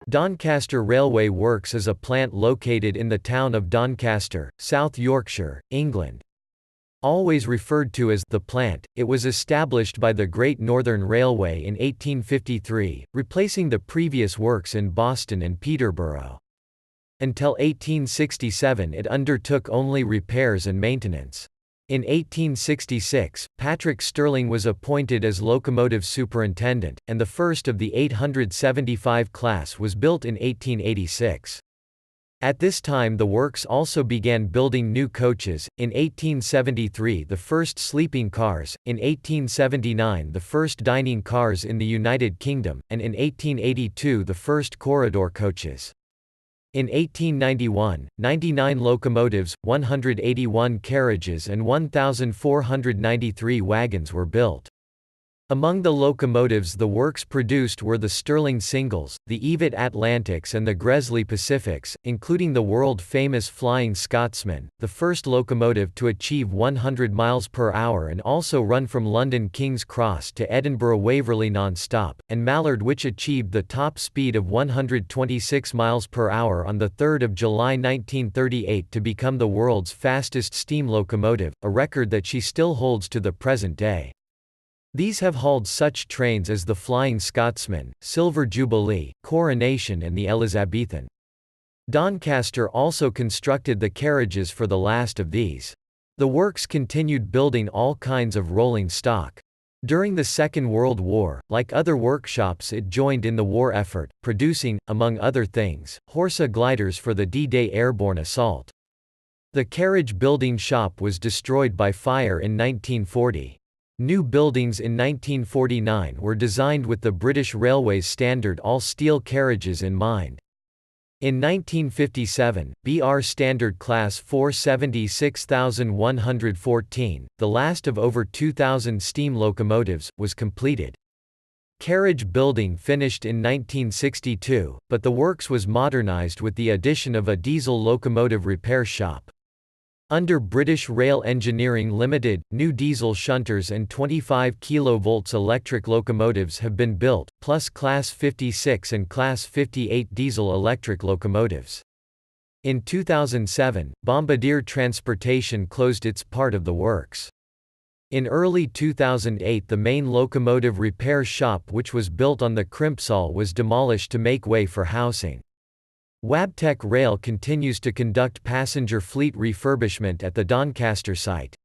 Doncaster Railway Works is a plant located in the town of Doncaster, South Yorkshire, England. Always referred to as the plant, it was established by the Great Northern Railway in 1853, replacing the previous works in Boston and Peterborough. Until 1867 it undertook only repairs and maintenance. In 1866, Patrick Stirling was appointed as Locomotive Superintendent, and the first of the 875 class was built in 1886. At this time the works also began building new coaches, in 1873 the first sleeping cars, in 1879 the first dining cars in the United Kingdom, and in 1882 the first corridor coaches. In 1891, 99 locomotives, 181 carriages and 1,493 wagons were built. Among the locomotives the works produced were the Stirling Singles, the Ivatt Atlantics and the Gresley Pacifics, including the world-famous Flying Scotsman, the first locomotive to achieve 100 miles per hour and also run from London King's Cross to Edinburgh Waverley non-stop, and Mallard, which achieved the top speed of 126 miles per hour on 3 July 1938 to become the world's fastest steam locomotive, a record that she still holds to the present day. These have hauled such trains as the Flying Scotsman, Silver Jubilee, Coronation and the Elizabethan. Doncaster also constructed the carriages for the last of these. The works continued building all kinds of rolling stock. During the Second World War, like other workshops it joined in the war effort, producing, among other things, Horsa gliders for the D-Day airborne assault. The carriage building shop was destroyed by fire in 1940. New buildings in 1949 were designed with the British Railways standard all-steel carriages in mind. In 1957, BR Standard Class 476,114, the last of over 2,000 steam locomotives, was completed. Carriage building finished in 1962, but the works was modernised with the addition of a diesel locomotive repair shop. Under British Rail Engineering Limited, new diesel shunters and 25 kV electric locomotives have been built, plus Class 56 and Class 58 diesel-electric locomotives. In 2007, Bombardier Transportation closed its part of the works. In early 2008 the main locomotive repair shop which was built on the Crimpsall was demolished to make way for housing. Wabtec Rail continues to conduct passenger fleet refurbishment at the Doncaster site.